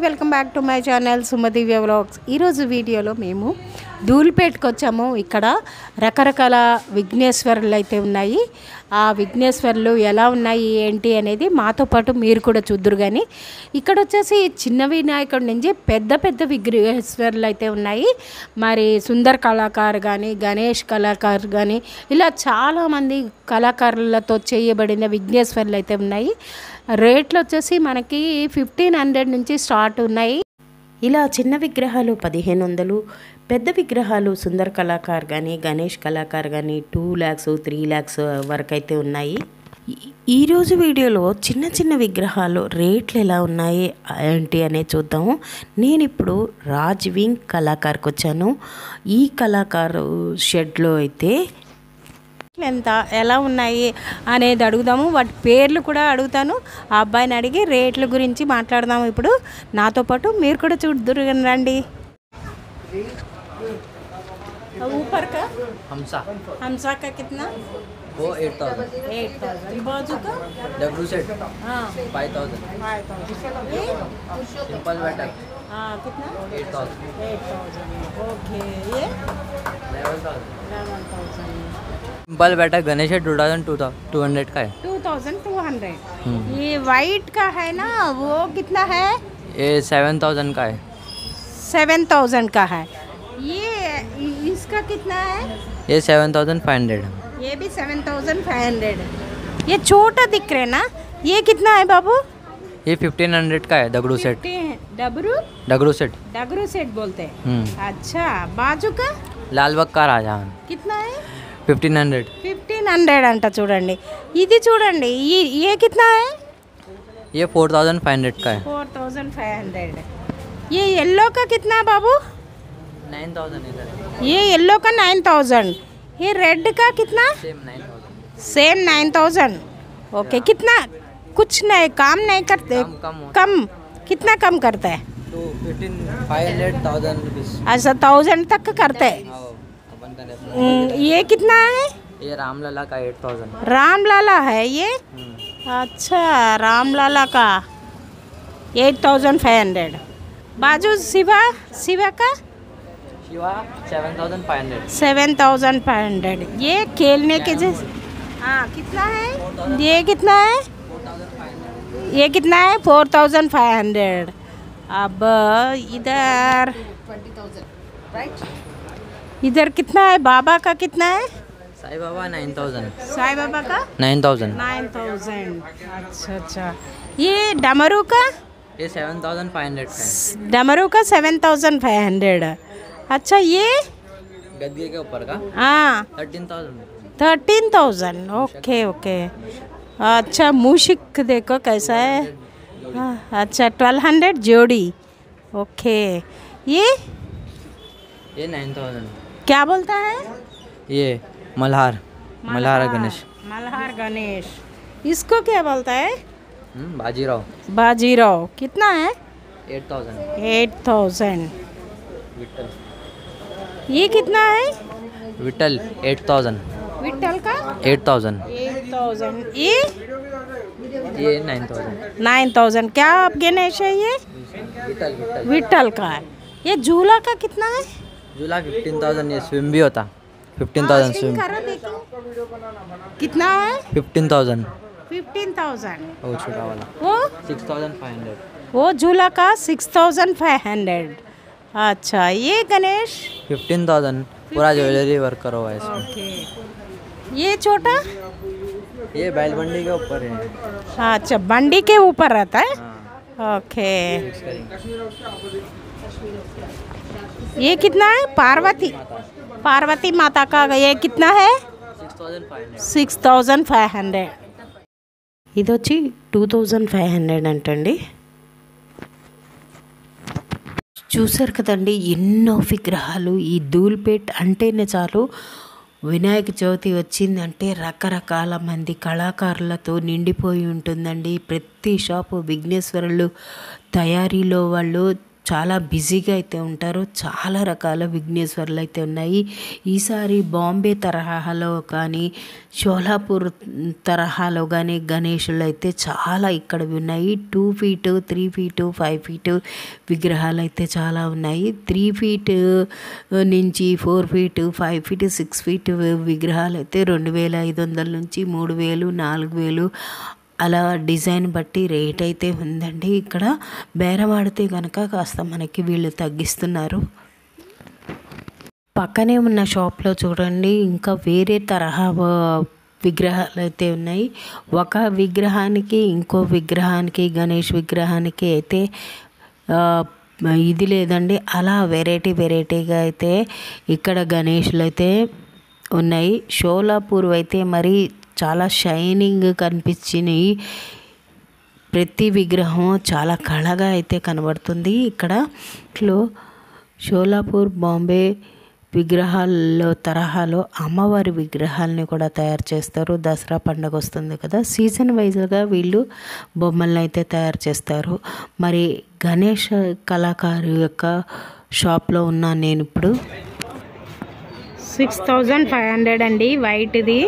Welcome back to my channel Sumadivya vlogs. ఈరోజు వీడియోలో మేము ధూళిపేటకు వచ్చాము. ఇక్కడ రకరకాల విఘ్నేశ్వరులు అయితే ఉన్నాయి. ఆ విఘ్నేశ్వరులు ఎలా ఉన్నాయి ఏంటి అనేది మాతో పాటు మీరు కూడా చూద్దురు. కానీ ఇక్కడ వచ్చేసి చిన్న వినాయకుడి నుంచి పెద్ద పెద్ద విఘ్నేశ్వరులు అయితే ఉన్నాయి. మరి సుందర్ కళాకారు కానీ, గణేష్ కళాకారు కానీ, ఇలా చాలామంది కళాకారులతో చేయబడిన విఘ్నేశ్వరులు అయితే ఉన్నాయి. రేట్లు వచ్చేసి మనకి 1500 నుంచి స్టార్ట్ ఉన్నాయి. ఇలా చిన్న విగ్రహాలు 1500, పెద్ద విగ్రహాలు సుందర్ కళాకారు కానీ, గణేష్ కళాకారు కానీ 2 lakhs 3 lakhs వరకు అయితే ఉన్నాయి. ఈరోజు వీడియోలో చిన్న చిన్న విగ్రహాలు రేట్లు ఎలా ఉన్నాయి ఏంటి అనేది చూద్దాము. నేను ఇప్పుడు రాజ్ వింగ్ కళాకారుకి వచ్చాను. ఈ కళాకారు షెడ్లో అయితే ఎంత ఎలా ఉన్నాయి అనేది అడుగుదాము. వాటి పేర్లు కూడా అడుగుతాను. ఆ అబ్బాయిని అడిగి రేట్ల గురించి మాట్లాడదాము. ఇప్పుడు నాతో పాటు మీరు కూడా చూద్దరు రండి. ऊपर का हमसा का कितना? वो 8,000 बाजू का डब्लू सेट हाँ 5,000 ये सिंपल बैठक हाँ कितना? 8,000 ओके ये 11,000 11,000 सिंपल बैठक गणेश है 2,200 का है 2,200 ये वाइट का है ना, वो कितना है? ये 7,000 का है 7,000 का है. ये इसका कितना है? ये 7,500 ये भी 7,500. ये छोटा दिख रहे ना, ये कितना है बाबू? ये 1,500 का है दगड़ू सेट डगरू सेट बोलते हैं. अच्छा बाजू का लालबाग का राजा कितना है? 1,500 అంట. చూడండి ఇది చూడండి. ये कितना है? ये 4,500 का है 4,500. ये येलो का कितना बाबू? 9,000 इधर ये येलो का 9,000. ये रेड का कितना? सेम 9,000. ओके कितना? कुछ नहीं काम नहीं करते. कम कितना कम करते हैं? 500,000 रुपीस. अच्छा 1000 तक करते हैं. ये कितना है? ये रामलला का 8,000. रामलाला है ये. अच्छा रामलाला का 8,500. बाजू शिवा का शिवा 7,500. 7,500. ये खेलने के जैसे हाँ कितना है? ये कितना है? ये कितना है? 4,500. अब इधर कितना है? बाबा का कितना है? साईं बाबा 9,000. साईं बाबा का 9,000. 9,000. अच्छा ये डमरू का? ये 7,500 का है. डमरू का 7,500. अच्छा ये गद्दे के ऊपर का हाँ 13,000. ओके. अच्छा मूशिक देखो कैसा है. अच्छा 1,200 जोड़ी. ओके ये 9,000. क्या बोलता है? ये मल्हार गणेश. इसको क्या बोलता है? बाजीराव. कितना है? 8,000. विट्ठल. ये कितना है? विट्ठल 8,000. विट्ठल का 8,000. 8,000. ये 9,000. 9,000. क्या आप गणेश है ये? विट्ठल का है. ये झूला का कितना है? झूला 15,000. ये स्विम भी होता 15,000 स्विम. कितना है? 15,000. 15,000. वो छोटा वाला वो 6,500. वो झूला का 6,500. अच्छा ये गणेश 15,000. पूरा ज्वेलरी वर्क करो हुआ है इसमें. ओके. ये छोटा ये बैल बंडी के ऊपर है. अच्छा बंडी के ऊपर रहता है. ओके ये कितना है? पार्वती माता का ये कितना है? 6,500. ఇది వచ్చి 2,500 అంటండి. చూసారు కదండి ఎన్నో విగ్రహాలు. ఈ ధూళిపేట్ అంటేనే చాలు వినాయక చవితి వచ్చిందంటే రకరకాల మంది కళాకారులతో నిండిపోయి ఉంటుందండి. ప్రతి షాపు విఘ్నేశ్వరులు తయారీలో వాళ్ళు చాలా బిజీగా అయితే ఉంటారు. చాలా రకాల విఘ్నేశ్వర్లు అయితే ఉన్నాయి. ఈసారి బాంబే తరహాలో కానీ షోలాపూర్ తరహాలో కానీ గణేషులు అయితే చాలా ఇక్కడ ఉన్నాయి. 2 feet 3 feet 5 feet విగ్రహాలు అయితే చాలా ఉన్నాయి. 3 feet నుంచి 4 feet 5 feet 6 feet విగ్రహాలు అయితే 2500 నుంచి 3000 4000 అలా డిజైన్ బట్టి రేట్ అయితే ఉందండి. ఇక్కడ బేరమాడితే కనుక కాస్త మనకి వీళ్ళు తగ్గిస్తున్నారు. పక్కనే ఉన్న షాప్లో చూడండి ఇంకా వేరే తరహా విగ్రహాలు అయితే ఉన్నాయి. ఒక విగ్రహానికి ఇంకో విగ్రహానికి గణేష్ విగ్రహానికి అయితే ఇది లేదండి. అలా వెరైటీగా అయితే ఇక్కడ గణేషులు అయితే ఉన్నాయి. షోలాపూర్ అయితే మరి చాలా షైనింగ్ కనిపించినాయి. ప్రతి విగ్రహం చాలా కళగా అయితే కనబడుతుంది. ఇక్కడ షోలాపూర్ బాంబే విగ్రహాల్లో తరహాలో అమ్మవారి విగ్రహాలని కూడా తయారు చేస్తారు. దసరా పండుగ వస్తుంది కదా, సీజన్ వైజ్గా వీళ్ళు బొమ్మలను అయితే తయారు చేస్తారు. మరి గణేష్ కళాకారు యొక్క షాప్లో ఉన్నాను నేను ఇప్పుడు. 6500 అండి వైట్ది.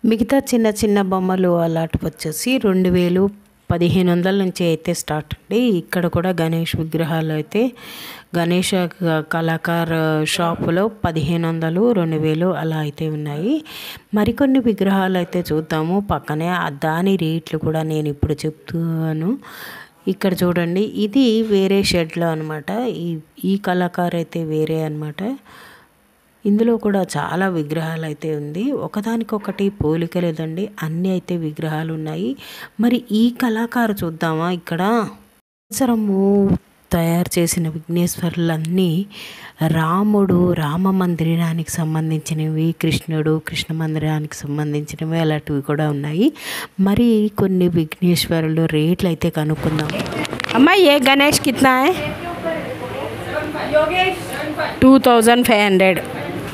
మిగతా చిన్న బొమ్మలు అలాంటి వచ్చేసి 2000 1500 నుంచి అయితే స్టార్ట్ అండి. ఇక్కడ కూడా గణేష్ విగ్రహాలు అయితే గణేష్ కళాకార్ షాపులో 1500 2000 అలా అయితే ఉన్నాయి. మరికొన్ని విగ్రహాలు అయితే చూద్దాము పక్కనే. దాని రేట్లు కూడా నేను ఇప్పుడు చెప్తాను. ఇక్కడ చూడండి ఇది వేరే షెడ్లో అనమాట. ఈ కళాకారు అయితే వేరే అనమాట. ఇందులో కూడా చాలా విగ్రహాలు అయితే ఉంది. ఒకదానికొకటి పోలిక లేదండి, అన్నీ అయితే విగ్రహాలు ఉన్నాయి. మరి ఈ కళాకారు చూద్దామా. ఇక్కడ సంవత్సరము తయారు చేసిన విఘ్నేశ్వరులన్నీ రాముడు రామ మందిరానికి సంబంధించినవి, కృష్ణుడు కృష్ణ మందిరానికి సంబంధించినవి అలాంటివి కూడా ఉన్నాయి. మరి కొన్ని విఘ్నేశ్వరులు రేట్లు అయితే కనుక్కుందాం. అమ్మా ఏ గణేష్ కిतना है? 2500.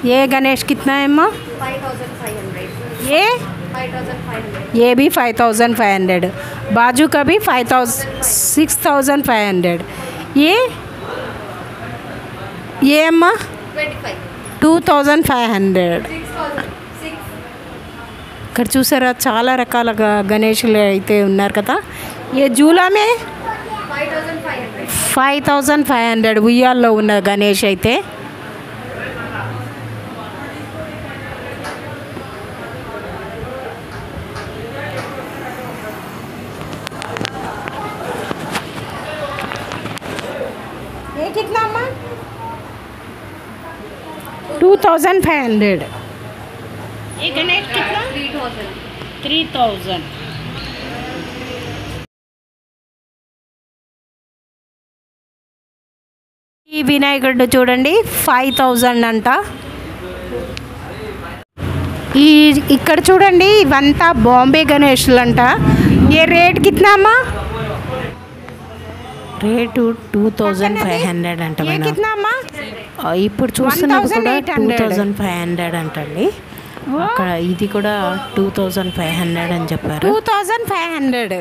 ये गणेश कितना है अम्मा? 5500. ये 5500. ये भी 5500. बाजू का भी 6500. ये अम्मा 25. 2500. 6000. ఇక్కడ చూసారా చాలా రకాల గణేషులు అయితే ఉన్నారు కదా. ఏ జూలామే 5500. 5500 ఉయ్యాల్లో ఉన్న గణేష్ అయితే. ये कितना अम्मा? 2500. ये गणेश कितना? 3000. 3000. ఈ వినాయకుడు చూడండి 5000 అంట. ఇక్కడ చూడండి ఇవంతా బాంబే గణేష్లు అంట. ఏ రేట్ కిतना అమ్మా? రేటు 2500 అంట. ఇప్పుడు చూస్తున్నది కూడా 2500 అంటండి. అక్కడ ఇది కూడా 2500 అని చెప్పారు. 2500.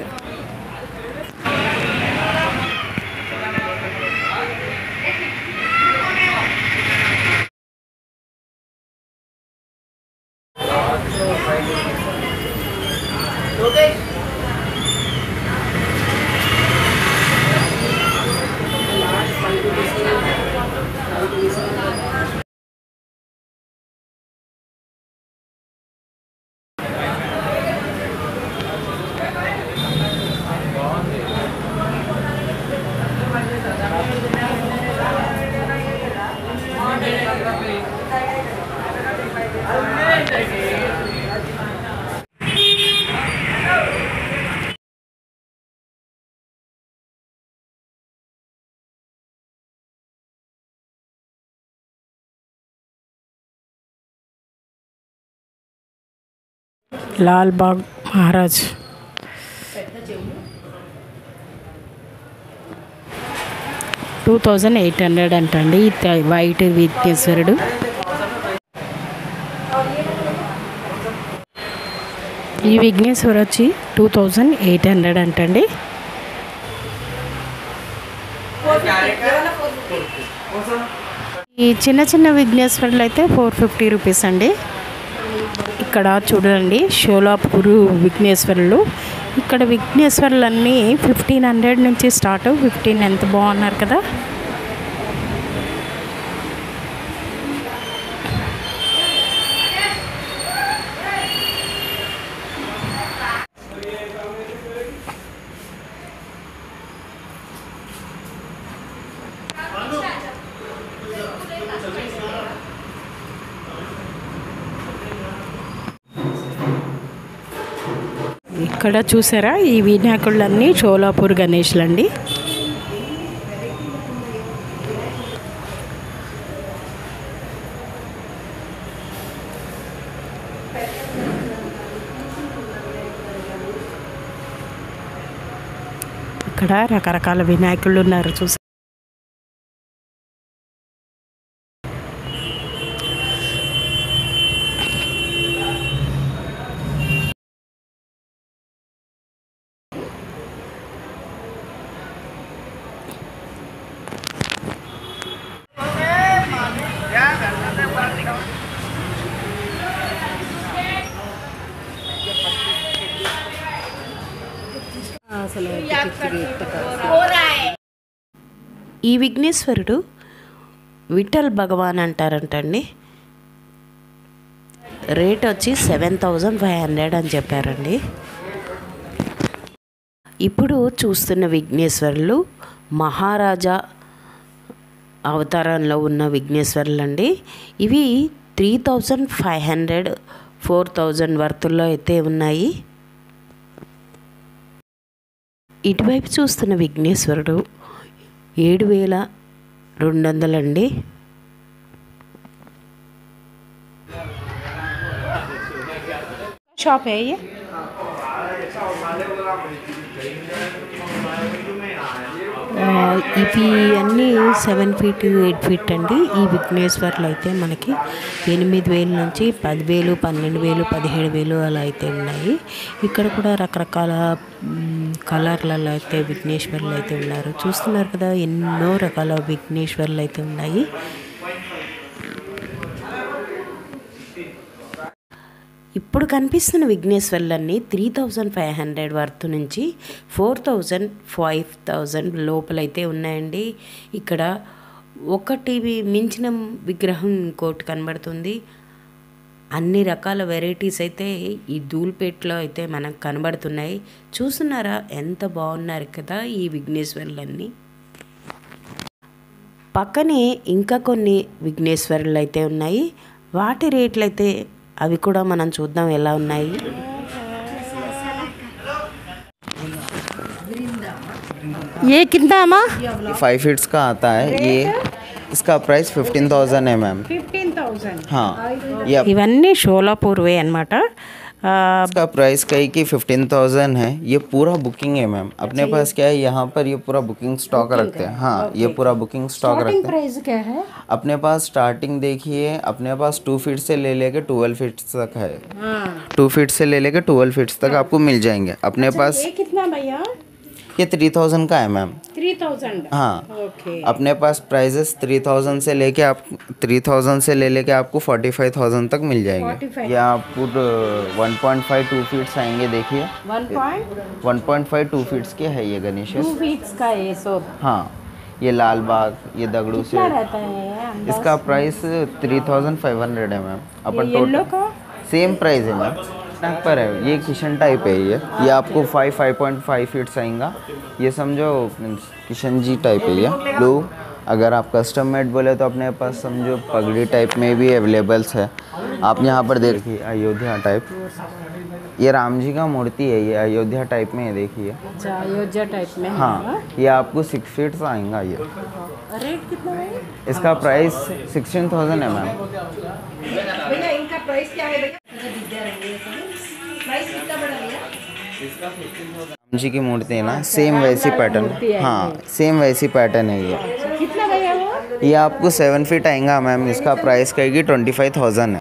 लाल बाग महाराज 2800 అంటండి. వైట్ విఘ్నేశ్వరుడు. ఈ విఘ్నేశ్వరు వచ్చి 2800 అంటండి. ఈ చిన్న చిన్న విఘ్నేశ్వరులు అయితే 450 రూపీస్ అండి. ఇక్కడ చూడండి షోలాపూర్ విఘ్నేశ్వరులు. ఇక్కడ విఘ్నేశ్వరులు అన్నీ 1500 నుంచి స్టార్ట్. 15 ఎంత బాగున్నారు కదా. ఇక్కడ చూసారా ఈ వినాయకుళ్ళన్నీ షోలాపూర్ గణేష్లండి. ఇక్కడ రకరకాల వినాయకుళ్ళు ఉన్నారు చూసారా. ఈ విఘ్నేశ్వరుడు విఠల్ భగవాన్ అంటారంటండి. రేట్ వచ్చి 7500 అని చెప్పారండి. ఇప్పుడు చూస్తున్న విఘ్నేశ్వరులు మహారాజా అవతారంలో ఉన్న విఘ్నేశ్వరులు అండి. ఇవి 3500 4000 వర్తుల్లో అయితే ఉన్నాయి. ఇటువైపు చూస్తున్న విఘ్నేశ్వరుడు 7200 అండి. షాప్ అయ్యి ఇవి అన్నీ 7 ఫీట్ 8 ఫీట్ అండి. ఈ విఘ్నేశ్వర్లు అయితే మనకి 8000 నుంచి 10,000 12,000 17,000 అలా అయితే ఉన్నాయి. ఇక్కడ కూడా రకరకాల కలర్లలో అయితే విఘ్నేశ్వర్లు అయితే ఉన్నారు. చూస్తున్నారు కదా ఎన్నో రకాల విఘ్నేశ్వర్లు అయితే ఉన్నాయి. ఇప్పుడు కనిపిస్తున్న విఘ్నేశ్వర్లన్నీ 3500 వర్త్ నుంచి 4000 5000 లోపలైతే ఉన్నాయండి. ఇక్కడ ఒకటి మించిన విగ్రహం ఇంకోటి కనబడుతుంది. అన్ని రకాల వెరైటీస్ అయితే ఈ ధూల్పేట్లో అయితే మనకు కనబడుతున్నాయి. చూస్తున్నారా ఎంత బాగున్నారు కదా ఈ విఘ్నేశ్వర్లన్నీ. పక్కనే ఇంకా కొన్ని విఘ్నేశ్వరులు అయితే ఉన్నాయి. వాటి రేట్లు అయితే అవి కూడా మనం చూద్దాం ఎలా ఉన్నాయి. ये कितना अम्मा? 5 फीट्स का आता है ये. इसका प्राइस 15,000 है मैम. 15,000. हाँ ये ఇవన్నీ షోలాపూర్వే అన్నమాట. इसका प्राइस कहीं की 15,000 है. ये पूरा बुकिंग है मैम. अपने पास क्या है यहाँ पर ये पूरा बुकिंग स्टॉक रखते हैं. हाँ ये पूरा बुकिंग स्टॉक रखते हैं. प्राइस क्या है? अपने पास स्टार्टिंग देखिए अपने पास 2 फीट से ले लेके 12 फीट तक है. 2 फीट से ले लेके 12 फीट तक आपको मिल जाएंगे. अपने पास ये कितना भैया? ये 3000 का है मैम. 3000. हाँ ओके. अपने पास प्राइजेस 3000 से लेके आप 3000 से ले लेके आपको 45,000 तक मिल जाएंगे. 45. ये आपको 1.5 2 फीट्स आएंगे. देखिए 1.5 2 फीट्स के है ये गणेश. 2 फीट्स का ये सब. हाँ ये लाल बाग ये दगड़ू से क्या रहता है अंदाज? इसका प्राइस 3500 है मैम. अपन येलो टोटल का सेम प्राइस है मैम. पर है ये किचन टाइप है ये आपको 5.5 फीट्स आएगा. ये समझो किशन जी टाइप है ये ब्लू. अगर आप कस्टम मेड बोले तो अपने पास समझो पगड़ी टाइप में भी अवेलेबल्स है. आप यहाँ पर देखिए अयोध्या टाइप. ये राम जी का मूर्ति है. ये अयोध्या टाइप में है देखिए. अच्छा अयोध्या टाइप में. हाँ ये आपको 6 फीट्स आएगा. ये रेट कितना है? इसका प्राइस 16,000 है मैम. भैया इनका प्राइस क्या है भैया? प्राइस कितना बड़ा भैया? राम जी की मूर्ति है ना सेम वैसी पैटर्न. हाँ सेम वैसी पैटर्न है ये. कितना भैया? वो ये आपको 7 फीट आएगा मैम. इसका प्राइस कहेगी 25,000 है.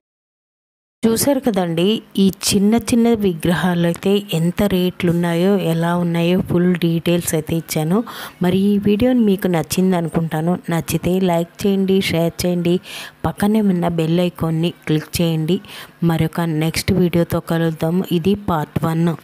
చూసారు కదండి, ఈ చిన్న చిన్న విగ్రహాలు అయితే ఎంత రేట్లు ఉన్నాయో, ఎలా ఉన్నాయో ఫుల్ డీటెయిల్స్ అయితే ఇచ్చాను. మరి ఈ వీడియోని మీకు నచ్చింది అనుకుంటాను. నచ్చితే లైక్ చేయండి, షేర్ చేయండి, పక్కనే ఉన్న బెల్ ఐకాన్ని క్లిక్ చేయండి. మరొక నెక్స్ట్ వీడియోతో కలుద్దాం. ఇది పార్ట్ 1.